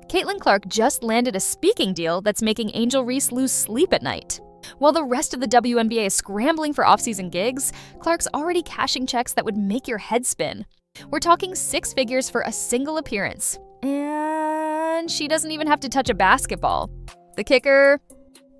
Caitlin Clark just landed a speaking deal that's making Angel Reese lose sleep at night. While the rest of the WNBA is scrambling for off-season gigs, Clark's already cashing checks that would make your head spin. We're talking 6 figures for a single appearance. And she doesn't even have to touch a basketball. The kicker?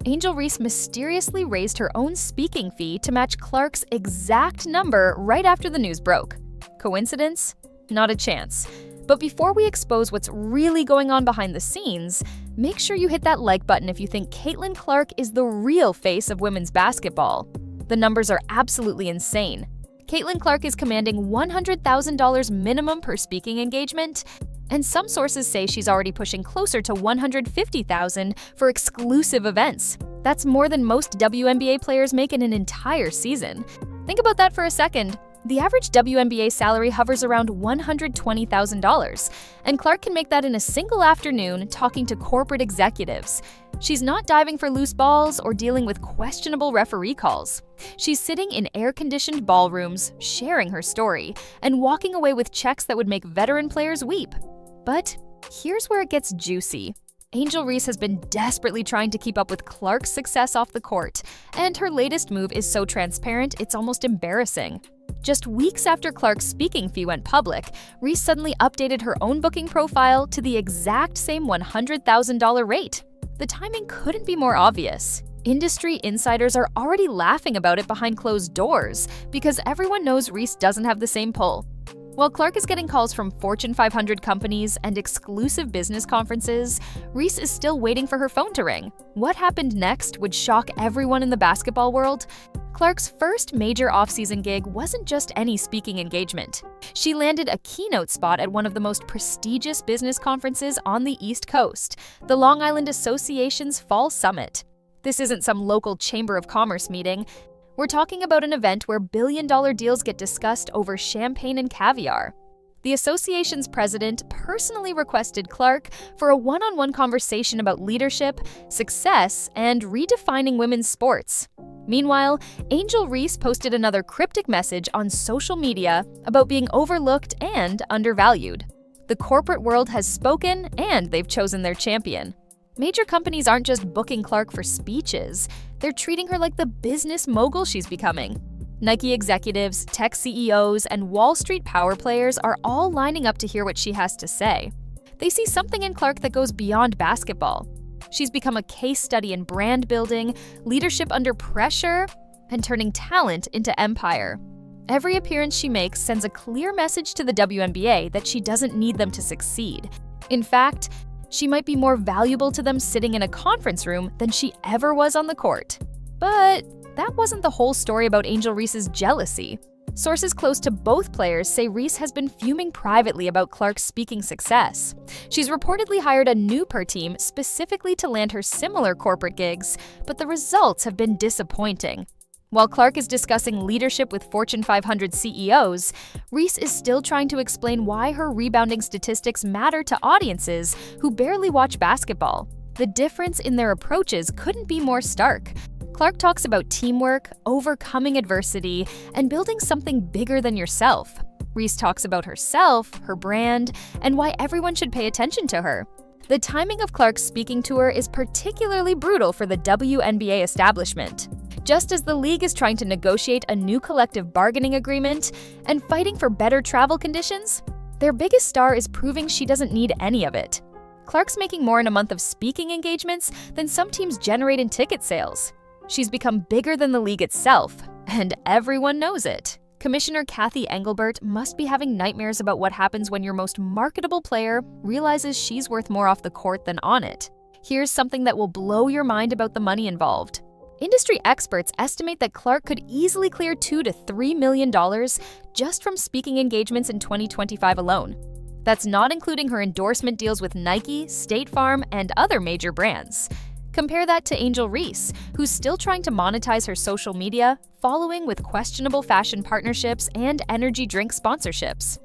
Angel Reese mysteriously raised her own speaking fee to match Clark's exact number right after the news broke. Coincidence? Not a chance. But before we expose what's really going on behind the scenes, make sure you hit that like button if you think Caitlin Clark is the real face of women's basketball. The numbers are absolutely insane. Caitlin Clark is commanding $100,000 minimum per speaking engagement, and some sources say she's already pushing closer to $150,000 for exclusive events. That's more than most WNBA players make in an entire season. Think about that for a second. The average WNBA salary hovers around $120,000, and Clark can make that in a single afternoon talking to corporate executives. She's not diving for loose balls or dealing with questionable referee calls. She's sitting in air-conditioned ballrooms, sharing her story, and walking away with checks that would make veteran players weep. But here's where it gets juicy. Angel Reese has been desperately trying to keep up with Clark's success off the court, and her latest move is so transparent it's almost embarrassing. Just weeks after Clark's speaking fee went public, Reese suddenly updated her own booking profile to the exact same $100,000 rate. The timing couldn't be more obvious. Industry insiders are already laughing about it behind closed doors because everyone knows Reese doesn't have the same pull. While Clark is getting calls from Fortune 500 companies and exclusive business conferences, Reese is still waiting for her phone to ring. What happened next would shock everyone in the basketball world. Clark's first major off-season gig wasn't just any speaking engagement. She landed a keynote spot at one of the most prestigious business conferences on the East Coast, the Long Island Association's Fall Summit. This isn't some local Chamber of Commerce meeting. We're talking about an event where billion-dollar deals get discussed over champagne and caviar. The association's president personally requested Clark for a one-on-one conversation about leadership, success, and redefining women's sports. Meanwhile, Angel Reese posted another cryptic message on social media about being overlooked and undervalued. The corporate world has spoken, and they've chosen their champion. Major companies aren't just booking Clark for speeches, they're treating her like the business mogul she's becoming. Nike executives, tech CEOs, and Wall Street power players are all lining up to hear what she has to say. They see something in Clark that goes beyond basketball. She's become a case study in brand building, leadership under pressure, and turning talent into empire. Every appearance she makes sends a clear message to the WNBA that she doesn't need them to succeed. In fact, she might be more valuable to them sitting in a conference room than she ever was on the court. But that wasn't the whole story about Angel Reese's jealousy. Sources close to both players say Reese has been fuming privately about Clark's speaking success. She's reportedly hired a new per team specifically to land her similar corporate gigs, but the results have been disappointing. While Clark is discussing leadership with Fortune 500 CEOs, Reese is still trying to explain why her rebounding statistics matter to audiences who barely watch basketball. The difference in their approaches couldn't be more stark. Clark talks about teamwork, overcoming adversity, and building something bigger than yourself. Reese talks about herself, her brand, and why everyone should pay attention to her. The timing of Clark's speaking tour is particularly brutal for the WNBA establishment. Just as the league is trying to negotiate a new collective bargaining agreement and fighting for better travel conditions, their biggest star is proving she doesn't need any of it. Clark's making more in a month of speaking engagements than some teams generate in ticket sales. She's become bigger than the league itself, and everyone knows it. Commissioner Kathy Engelbert must be having nightmares about what happens when your most marketable player realizes she's worth more off the court than on it. Here's something that will blow your mind about the money involved. Industry experts estimate that Clark could easily clear $2 to $3 million just from speaking engagements in 2025 alone. That's not including her endorsement deals with Nike, State Farm, and other major brands. Compare that to Angel Reese, who's still trying to monetize her social media, following with questionable fashion partnerships and energy drink sponsorships.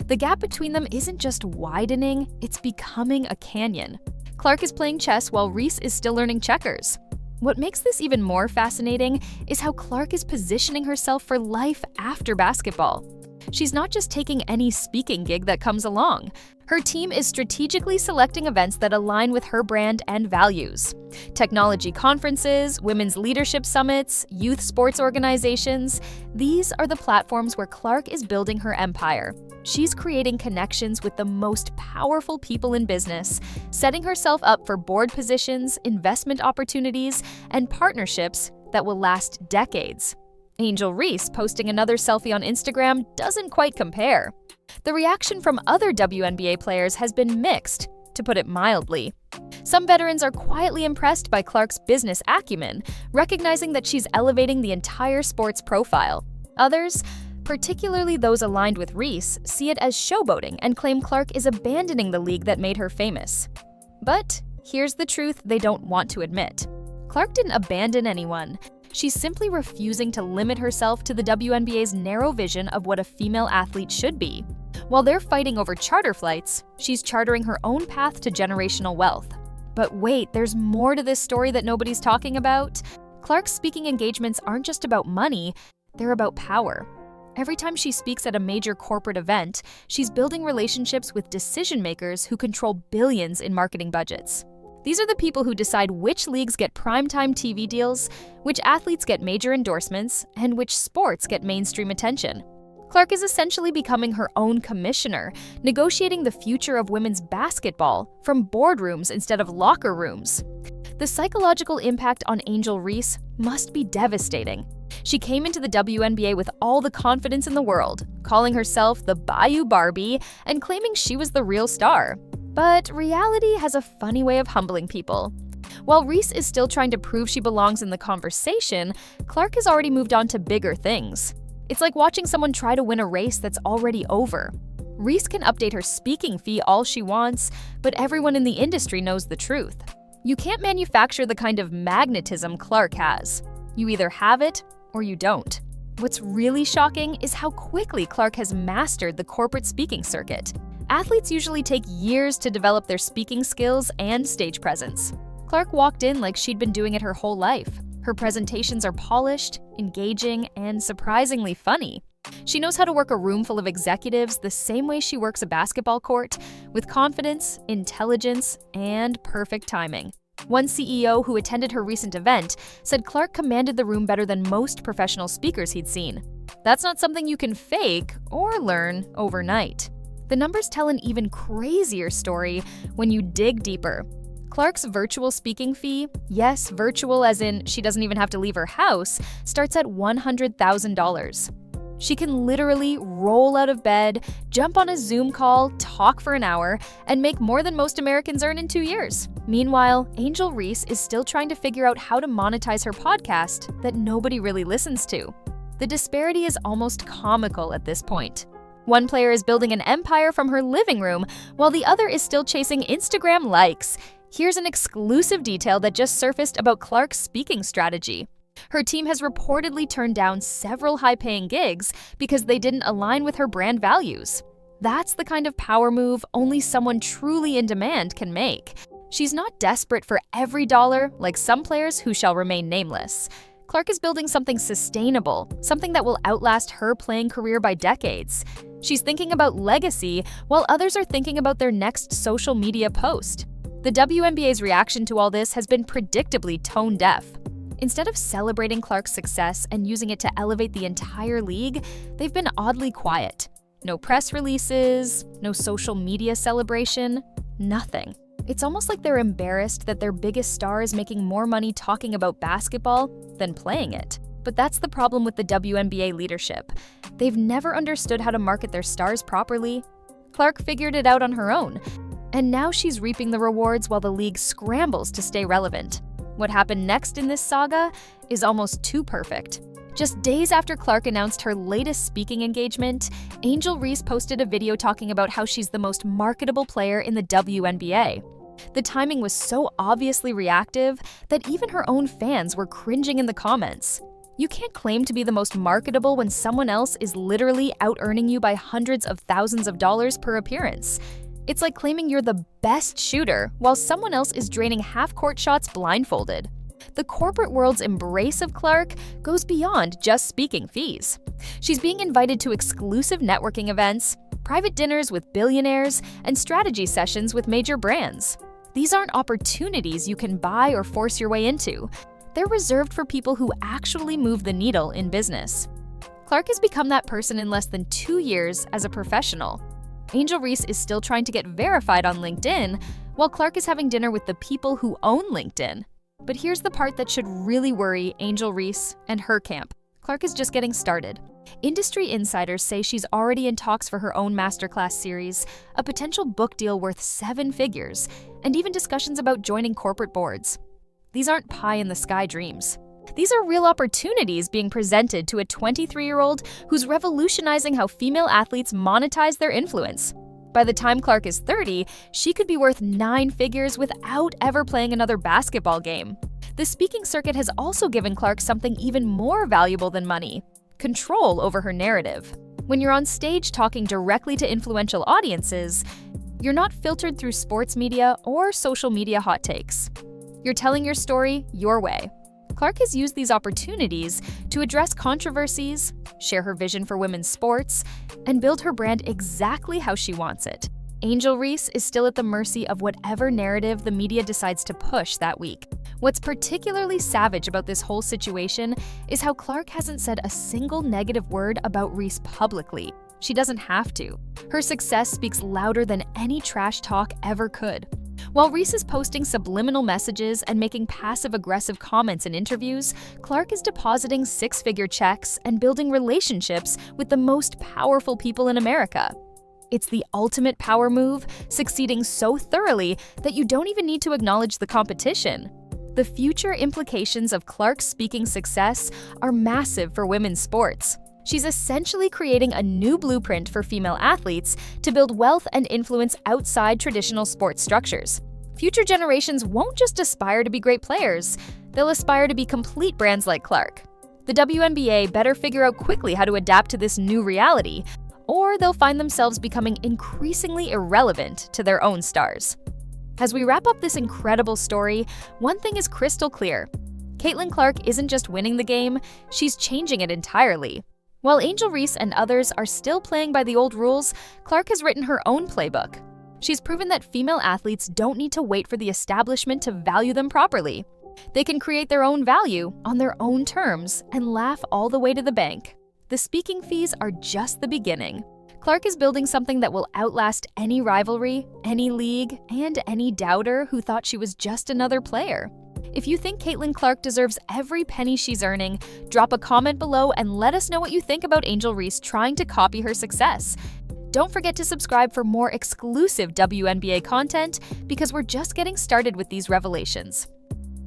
The gap between them isn't just widening, it's becoming a canyon. Clark is playing chess while Reese is still learning checkers. What makes this even more fascinating is how Clark is positioning herself for life after basketball. She's not just taking any speaking gig that comes along. Her team is strategically selecting events that align with her brand and values. Technology conferences, women's leadership summits, youth sports organizations, these are the platforms where Clark is building her empire. She's creating connections with the most powerful people in business, setting herself up for board positions, investment opportunities, and partnerships that will last decades. Angel Reese posting another selfie on Instagram doesn't quite compare. The reaction from other WNBA players has been mixed, to put it mildly. Some veterans are quietly impressed by Clark's business acumen, recognizing that she's elevating the entire sports profile. Others, particularly those aligned with Reese, see it as showboating and claim Clark is abandoning the league that made her famous. But here's the truth they don't want to admit. Clark didn't abandon anyone. She's simply refusing to limit herself to the WNBA's narrow vision of what a female athlete should be. While they're fighting over charter flights, she's chartering her own path to generational wealth. But wait, there's more to this story that nobody's talking about. Clark's speaking engagements aren't just about money, they're about power. Every time she speaks at a major corporate event, she's building relationships with decision-makers who control billions in marketing budgets. These are the people who decide which leagues get primetime TV deals, which athletes get major endorsements, and which sports get mainstream attention. Clark is essentially becoming her own commissioner, negotiating the future of women's basketball from boardrooms instead of locker rooms. The psychological impact on Angel Reese must be devastating. She came into the WNBA with all the confidence in the world, calling herself the Bayou Barbie and claiming she was the real star. But reality has a funny way of humbling people. While Reese is still trying to prove she belongs in the conversation, Clark has already moved on to bigger things. It's like watching someone try to win a race that's already over. Reese can update her speaking fee all she wants, but everyone in the industry knows the truth. You can't manufacture the kind of magnetism Clark has. You either have it or you don't. What's really shocking is how quickly Clark has mastered the corporate speaking circuit. Athletes usually take years to develop their speaking skills and stage presence. Clark walked in like she'd been doing it her whole life. Her presentations are polished, engaging, and surprisingly funny. She knows how to work a room full of executives the same way she works a basketball court, with confidence, intelligence, and perfect timing. One CEO who attended her recent event said Clark commanded the room better than most professional speakers he'd seen. That's not something you can fake or learn overnight. The numbers tell an even crazier story when you dig deeper. Clark's virtual speaking fee, yes, virtual as in she doesn't even have to leave her house, starts at $100,000. She can literally roll out of bed, jump on a Zoom call, talk for an hour, and make more than most Americans earn in 2 years. Meanwhile, Angel Reese is still trying to figure out how to monetize her podcast that nobody really listens to. The disparity is almost comical at this point. One player is building an empire from her living room, while the other is still chasing Instagram likes. Here's an exclusive detail that just surfaced about Clark's speaking strategy. Her team has reportedly turned down several high-paying gigs because they didn't align with her brand values. That's the kind of power move only someone truly in demand can make. She's not desperate for every dollar like some players who shall remain nameless. Clark is building something sustainable, something that will outlast her playing career by decades. She's thinking about legacy while others are thinking about their next social media post. The WNBA's reaction to all this has been predictably tone-deaf. Instead of celebrating Clark's success and using it to elevate the entire league, they've been oddly quiet. No press releases, no social media celebration, nothing. It's almost like they're embarrassed that their biggest star is making more money talking about basketball than playing it. But that's the problem with the WNBA leadership. They've never understood how to market their stars properly. Clark figured it out on her own, and now she's reaping the rewards while the league scrambles to stay relevant. What happened next in this saga is almost too perfect. Just days after Clark announced her latest speaking engagement, Angel Reese posted a video talking about how she's the most marketable player in the WNBA. The timing was so obviously reactive that even her own fans were cringing in the comments. You can't claim to be the most marketable when someone else is literally out-earning you by hundreds of thousands of dollars per appearance. It's like claiming you're the best shooter while someone else is draining half-court shots blindfolded. The corporate world's embrace of Clark goes beyond just speaking fees. She's being invited to exclusive networking events, private dinners with billionaires, and strategy sessions with major brands. These aren't opportunities you can buy or force your way into. They're reserved for people who actually move the needle in business. Clark has become that person in less than 2 years as a professional. Angel Reese is still trying to get verified on LinkedIn, while Clark is having dinner with the people who own LinkedIn. But here's the part that should really worry Angel Reese and her camp. Clark is just getting started. Industry insiders say she's already in talks for her own masterclass series, a potential book deal worth 7 figures, and even discussions about joining corporate boards. These aren't pie-in-the-sky dreams. These are real opportunities being presented to a 23-year-old who's revolutionizing how female athletes monetize their influence. By the time Clark is 30, she could be worth 9 figures without ever playing another basketball game. The speaking circuit has also given Clark something even more valuable than money: control over her narrative. When you're on stage talking directly to influential audiences, you're not filtered through sports media or social media hot takes. You're telling your story your way. Clark has used these opportunities to address controversies, share her vision for women's sports, and build her brand exactly how she wants it. Angel Reese is still at the mercy of whatever narrative the media decides to push that week. What's particularly savage about this whole situation is how Clark hasn't said a single negative word about Reese publicly. She doesn't have to. Her success speaks louder than any trash talk ever could. While Reese is posting subliminal messages and making passive-aggressive comments in interviews, Clark is depositing 6-figure checks and building relationships with the most powerful people in America. It's the ultimate power move, succeeding so thoroughly that you don't even need to acknowledge the competition. The future implications of Clark's speaking success are massive for women's sports. She's essentially creating a new blueprint for female athletes to build wealth and influence outside traditional sports structures. Future generations won't just aspire to be great players, they'll aspire to be complete brands like Clark. The WNBA better figure out quickly how to adapt to this new reality, or they'll find themselves becoming increasingly irrelevant to their own stars. As we wrap up this incredible story, one thing is crystal clear. Caitlin Clark isn't just winning the game, she's changing it entirely. While Angel Reese and others are still playing by the old rules, Clark has written her own playbook. She's proven that female athletes don't need to wait for the establishment to value them properly. They can create their own value on their own terms and laugh all the way to the bank. The speaking fees are just the beginning. Clark is building something that will outlast any rivalry, any league, and any doubter who thought she was just another player. If you think Caitlin Clark deserves every penny she's earning, drop a comment below and let us know what you think about Angel Reese trying to copy her success. Don't forget to subscribe for more exclusive WNBA content because we're just getting started with these revelations.